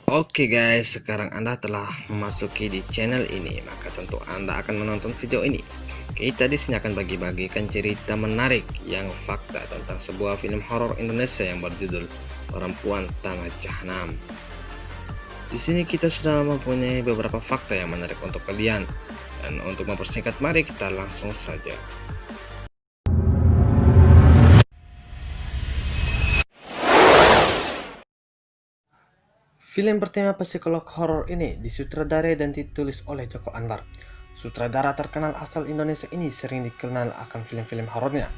Oke guys, sekarang Anda telah memasuki di channel ini, maka tentu Anda akan menonton video ini. Kita di sini akan bagi-bagikan cerita menarik yang fakta tentang sebuah film horor Indonesia yang berjudul Perempuan Tanah Jahanam. Di sini kita sudah mempunyai beberapa fakta yang menarik untuk kalian. Dan untuk mempersingkat, mari kita langsung saja. Film bertema psikolog horor ini disutradarai dan ditulis oleh Joko Anwar. Sutradara terkenal asal Indonesia ini sering dikenal akan film-film horornya.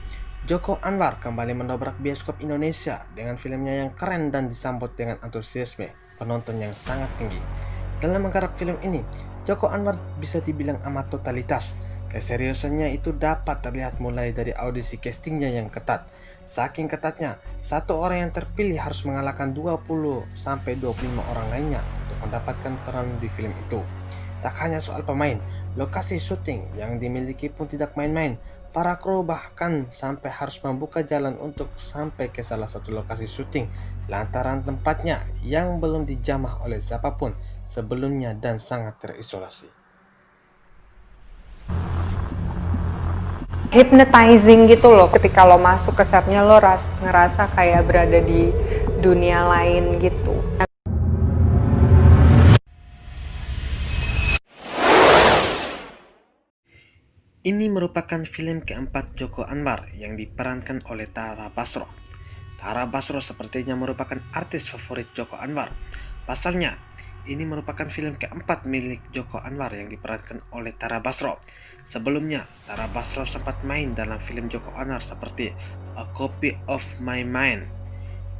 Joko Anwar kembali mendobrak bioskop Indonesia dengan filmnya yang keren dan disambut dengan antusiasme penonton yang sangat tinggi. Dalam menggarap film ini, Joko Anwar bisa dibilang amat totalitas. Keseriusannya itu dapat terlihat mulai dari audisi castingnya yang ketat. Saking ketatnya, satu orang yang terpilih harus mengalahkan 20-25 orang lainnya untuk mendapatkan peran di film itu. Tak hanya soal pemain, lokasi syuting yang dimiliki pun tidak main-main. Para kru bahkan sampai harus membuka jalan untuk sampai ke salah satu lokasi syuting lantaran tempatnya yang belum dijamah oleh siapapun sebelumnya dan sangat terisolasi. Hypnotizing gitu loh, ketika lo masuk ke setnya lo ngerasa kayak berada di dunia lain gitu. Ini merupakan film keempat Joko Anwar yang diperankan oleh Tara Basro. Tara Basro sepertinya merupakan artis favorit Joko Anwar. Pasalnya, ini merupakan film keempat milik Joko Anwar yang diperankan oleh Tara Basro. Sebelumnya, Tara Basro sempat main dalam film Joko Anwar seperti A Copy of My Mind,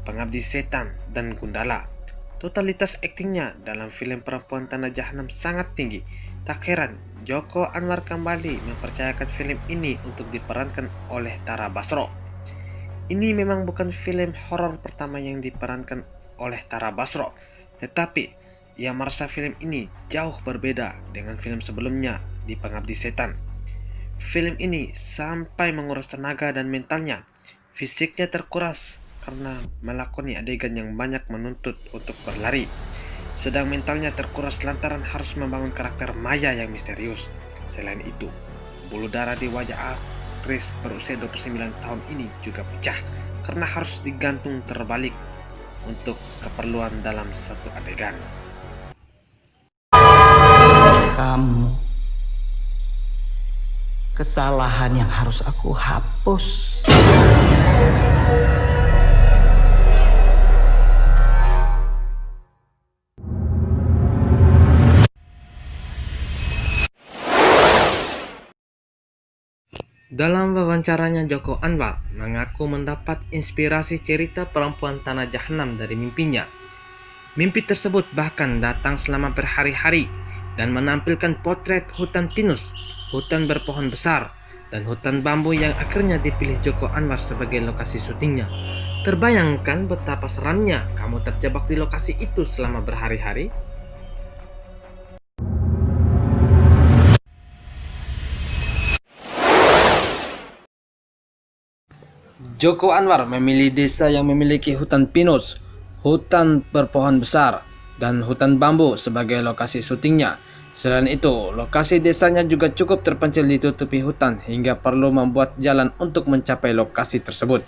Pengabdi Setan, dan Gundala. Totalitas aktingnya dalam film Perempuan Tanah Jahanam sangat tinggi. Tak heran, Joko Anwar kembali mempercayakan film ini untuk diperankan oleh Tara Basro. Ini memang bukan film horor pertama yang diperankan oleh Tara Basro, tetapi ia merasa film ini jauh berbeda dengan film sebelumnya di Pengabdi Setan. Film ini sampai menguras tenaga dan mentalnya. Fisiknya terkuras karena melakoni adegan yang banyak menuntut untuk berlari. Sedang mentalnya terkuras lantaran harus membangun karakter Maya yang misterius. Selain itu, bulu darah di wajah aktris berusia 29 tahun ini juga pecah karena harus digantung terbalik untuk keperluan dalam satu adegan. Kamu, kesalahan yang harus aku hapus. Dalam wawancaranya, Joko Anwar mengaku mendapat inspirasi cerita Perempuan Tanah Jahanam dari mimpinya. Mimpi tersebut bahkan datang selama berhari-hari dan menampilkan potret hutan pinus, hutan berpohon besar, dan hutan bambu yang akhirnya dipilih Joko Anwar sebagai lokasi syutingnya. Terbayangkan betapa seramnya kamu terjebak di lokasi itu selama berhari-hari? Joko Anwar memilih desa yang memiliki hutan pinus, hutan berpohon besar, dan hutan bambu sebagai lokasi syutingnya. Selain itu, lokasi desanya juga cukup terpencil ditutupi hutan hingga perlu membuat jalan untuk mencapai lokasi tersebut.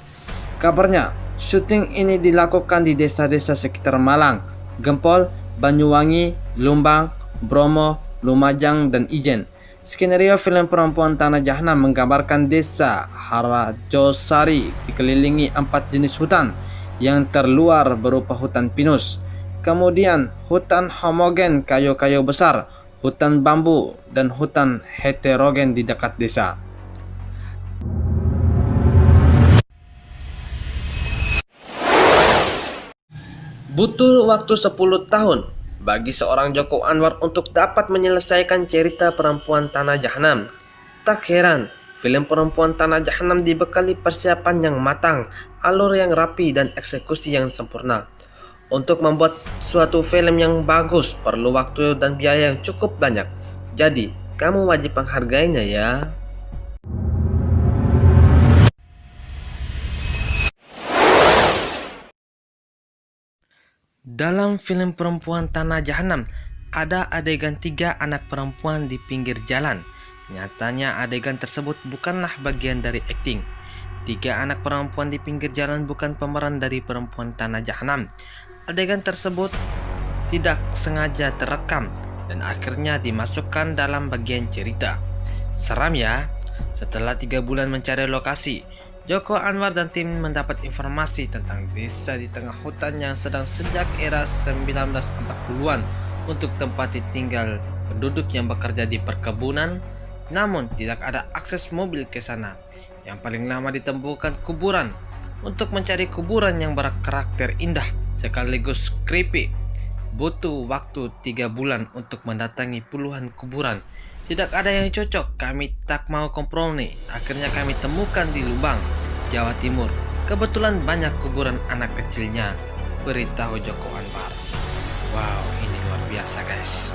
Kabarnya, syuting ini dilakukan di desa-desa sekitar Malang, Gempol, Banyuwangi, Lumbang, Bromo, Lumajang, dan Ijen. Skenario film Perempuan Tanah Jahanam menggambarkan desa Harajosari dikelilingi 4 jenis hutan yang terluar berupa hutan pinus, kemudian hutan homogen kayu-kayu besar, hutan bambu, dan hutan heterogen di dekat desa. Butuh waktu 10 tahun bagi seorang Joko Anwar untuk dapat menyelesaikan cerita Perempuan Tanah Jahanam. Tak heran, film Perempuan Tanah Jahanam dibekali persiapan yang matang, alur yang rapi, dan eksekusi yang sempurna. Untuk membuat suatu film yang bagus perlu waktu dan biaya yang cukup banyak. Jadi, kamu wajib menghargainya ya. Dalam film Perempuan Tanah Jahanam, ada adegan 3 anak perempuan di pinggir jalan. Nyatanya adegan tersebut bukanlah bagian dari akting. 3 anak perempuan di pinggir jalan bukan pemeran dari Perempuan Tanah Jahanam. Adegan tersebut tidak sengaja terekam dan akhirnya dimasukkan dalam bagian cerita. Seram ya. Setelah 3 bulan mencari lokasi, Joko Anwar dan tim mendapat informasi tentang desa di tengah hutan yang sedang sejak era 1940-an untuk tempat tinggal penduduk yang bekerja di perkebunan, namun tidak ada akses mobil ke sana. Yang paling lama ditemukan kuburan. Untuk mencari kuburan yang berkarakter indah sekaligus creepy, butuh waktu 3 bulan untuk mendatangi puluhan kuburan. Tidak ada yang cocok, kami tak mau kompromi. Akhirnya kami temukan di Lubang, Jawa Timur. Kebetulan banyak kuburan anak kecilnya, beritahu Joko Anwar. Wow, ini luar biasa guys.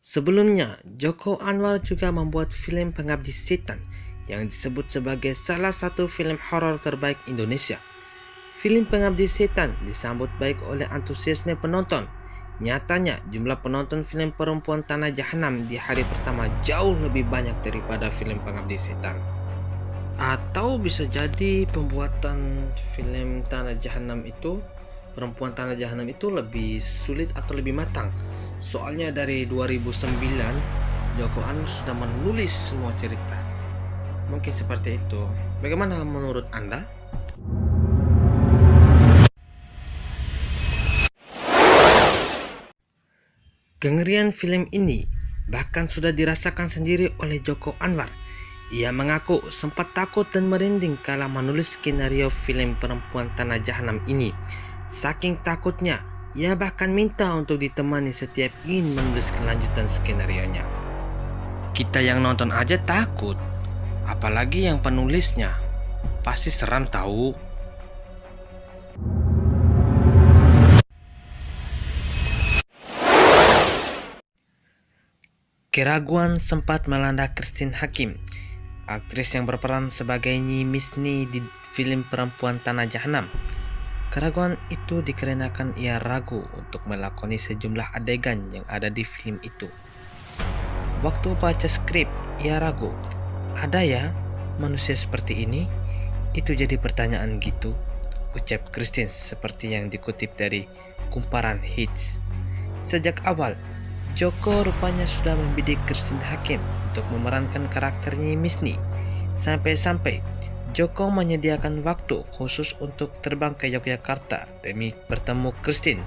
Sebelumnya, Joko Anwar juga membuat film Pengabdi Setan yang disebut sebagai salah satu film horor terbaik Indonesia. Film Pengabdi Setan disambut baik oleh antusiasme penonton. Nyatanya, jumlah penonton film Perempuan Tanah Jahanam di hari pertama jauh lebih banyak daripada film Pengabdi Setan. Atau bisa jadi pembuatan film Perempuan Tanah Jahanam itu lebih sulit atau lebih matang. Soalnya dari 2009, Joko Anwar sudah menulis semua cerita. Mungkin seperti itu. Bagaimana menurut Anda? Kengerian film ini bahkan sudah dirasakan sendiri oleh Joko Anwar. Ia mengaku sempat takut dan merinding kala menulis skenario film Perempuan Tanah Jahanam ini. Saking takutnya, ia bahkan minta untuk ditemani setiap ingin menulis kelanjutan skenarionya. Kita yang nonton aja takut, apalagi yang penulisnya. Pasti seram tahu. Keraguan sempat melanda Christine Hakim, aktris yang berperan sebagai Nyi Misni di film Perempuan Tanah Jahanam. Keraguan itu dikarenakan ia ragu untuk melakoni sejumlah adegan yang ada di film itu. Waktu baca skrip, ia ragu, ada ya manusia seperti ini? Itu jadi pertanyaan gitu, ucap Christine seperti yang dikutip dari Kumparan Hits. Sejak awal, Joko rupanya sudah membidik Christine Hakim untuk memerankan karakternya Misni. Sampai-sampai Joko menyediakan waktu khusus untuk terbang ke Yogyakarta demi bertemu Christine.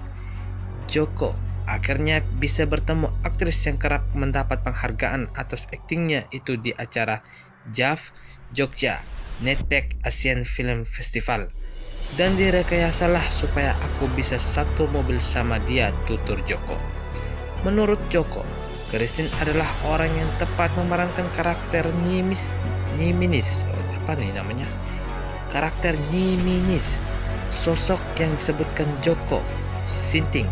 Joko akhirnya bisa bertemu aktris yang kerap mendapat penghargaan atas aktingnya itu di acara JAF Jogja Netpack Asian Film Festival. Dan direkayasalah supaya aku bisa satu mobil sama dia, tutur Joko. Menurut Joko, Christine adalah orang yang tepat memerankan karakter Nyi Minis. Karakter Nyi Minis, sosok yang disebutkan Joko Sinting.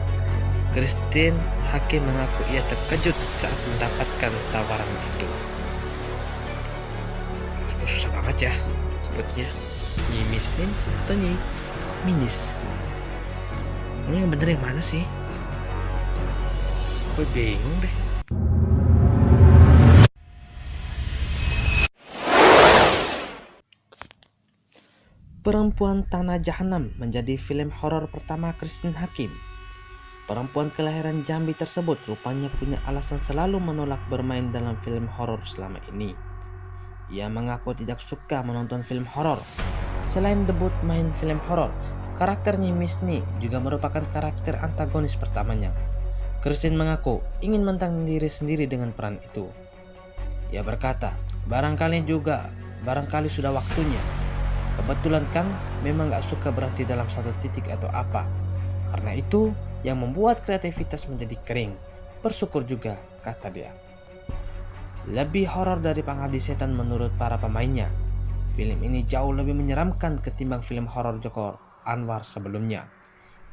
Christine Hakim mengaku ia terkejut saat mendapatkan tawaran itu. Susah banget ya sebutnya, Nyi Misnin atau Nyi Minis. Ini yang bener yang mana sih? Gue bingung deh. Perempuan Tanah Jahanam menjadi film horor pertama Christine Hakim. Perempuan kelahiran Jambi tersebut rupanya punya alasan selalu menolak bermain dalam film horor selama ini. Ia mengaku tidak suka menonton film horor. Selain debut main film horor, karakternya Misni juga merupakan karakter antagonis pertamanya. Christine mengaku ingin menantang diri sendiri dengan peran itu. Ia berkata, barangkali sudah waktunya. Kebetulan kan memang gak suka berhenti dalam satu titik atau apa. Karena itu yang membuat kreativitas menjadi kering. Bersyukur juga, kata dia. Lebih horor dari Pengabdi Setan menurut para pemainnya. Film ini jauh lebih menyeramkan ketimbang film horor Joko Anwar sebelumnya,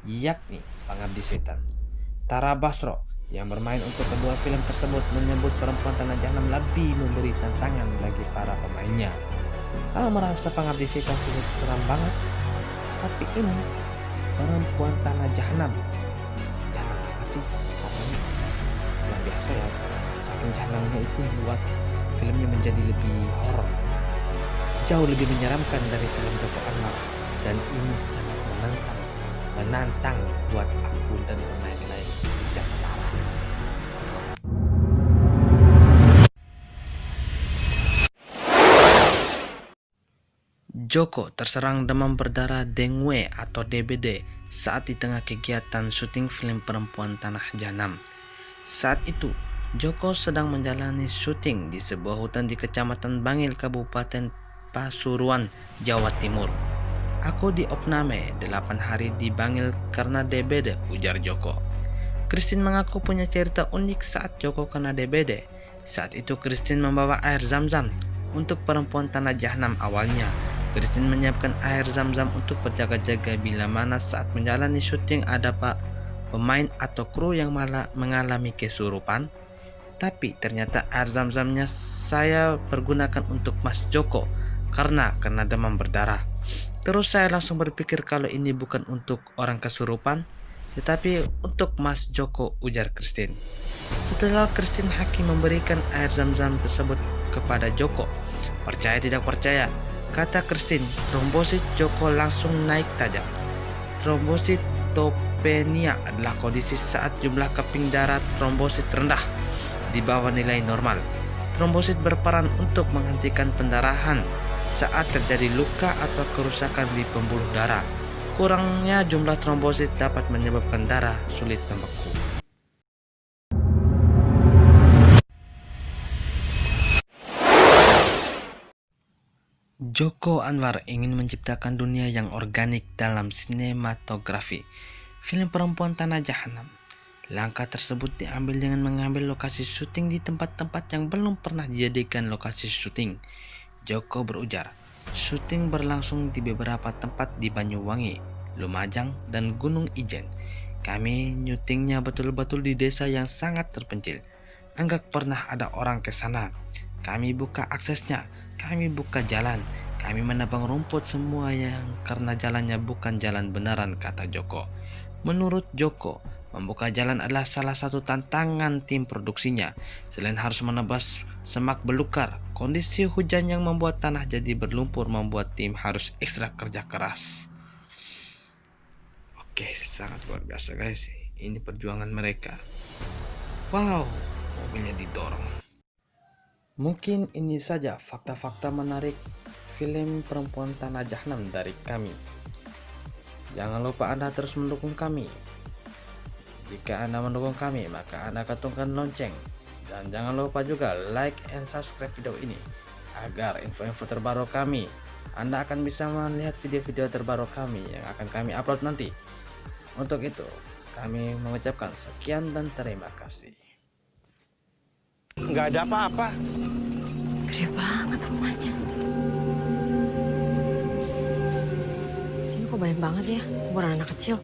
yakni Pengabdi Setan. Tara Basro yang bermain untuk kedua film tersebut menyebut Perempuan Tanah Jahanam lebih memberi tantangan bagi para pemainnya. Kalau merasa Pengabdi Setan sudah seram banget, tapi ini Perempuan Tanah Jahanam banget sih katanya. Luar biasa ya, saking jahanamnya itu buat filmnya menjadi lebih horor, jauh lebih menyeramkan dari film Joko Anwar, dan ini sangat menantang buat aku dan pemain lain Ujang Tara. Joko terserang demam berdarah dengue atau DBD saat di tengah kegiatan syuting film Perempuan Tanah Jahanam. Saat itu, Joko sedang menjalani syuting di sebuah hutan di Kecamatan Bangil, Kabupaten Pasuruan, Jawa Timur. Aku diopname 8 hari di Bangil karena DBD, ujar Joko. Christine mengaku punya cerita unik saat Joko kena DBD. Saat itu Christine membawa air zam-zam untuk Perempuan Tanah Jahanam. Awalnya Christine menyiapkan air zam-zam untuk berjaga-jaga bila mana saat menjalani syuting ada pemain atau kru yang malah mengalami kesurupan. Tapi ternyata air zam-zamnya saya pergunakan untuk Mas Joko karena kena demam berdarah. Terus saya langsung berpikir kalau ini bukan untuk orang kesurupan, tetapi untuk Mas Joko, ujar Christine. Setelah Christine Hakim memberikan air zam-zam tersebut kepada Joko, percaya tidak percaya, kata Christine, trombosit Joko langsung naik tajam. Trombositopenia adalah kondisi saat jumlah keping darah trombosit rendah di bawah nilai normal. Trombosit berperan untuk menghentikan pendarahan saat terjadi luka atau kerusakan di pembuluh darah. Kurangnya jumlah trombosit dapat menyebabkan darah sulit membeku. Joko Anwar ingin menciptakan dunia yang organik dalam sinematografi film Perempuan Tanah Jahanam. Langkah tersebut diambil dengan mengambil lokasi syuting di tempat-tempat yang belum pernah dijadikan lokasi syuting. Joko berujar, syuting berlangsung di beberapa tempat di Banyuwangi, Lumajang, dan Gunung Ijen. Kami nyutingnya betul-betul di desa yang sangat terpencil. Enggak pernah ada orang ke sana. Kami buka aksesnya, kami buka jalan, kami menebang rumput semua yang karena jalannya bukan jalan beneran, kata Joko. Menurut Joko, membuka jalan adalah salah satu tantangan tim produksinya. Selain harus menebas semak belukar, kondisi hujan yang membuat tanah jadi berlumpur membuat tim harus ekstra kerja keras. Oke, sangat luar biasa guys. Ini perjuangan mereka. Wow, mobilnya didorong. Mungkin ini saja fakta-fakta menarik film Perempuan Tanah Jahanam dari kami. Jangan lupa Anda terus mendukung kami. Jika Anda mendukung kami, maka Anda ketukkan lonceng. Dan jangan lupa juga like and subscribe video ini agar info-info terbaru kami, Anda akan bisa melihat video-video terbaru kami yang akan kami upload nanti. Untuk itu, kami mengucapkan sekian dan terima kasih. Nggak ada apa-apa. Gede banget rumahnya. Sini kok banyak banget ya, kuburan anak kecil.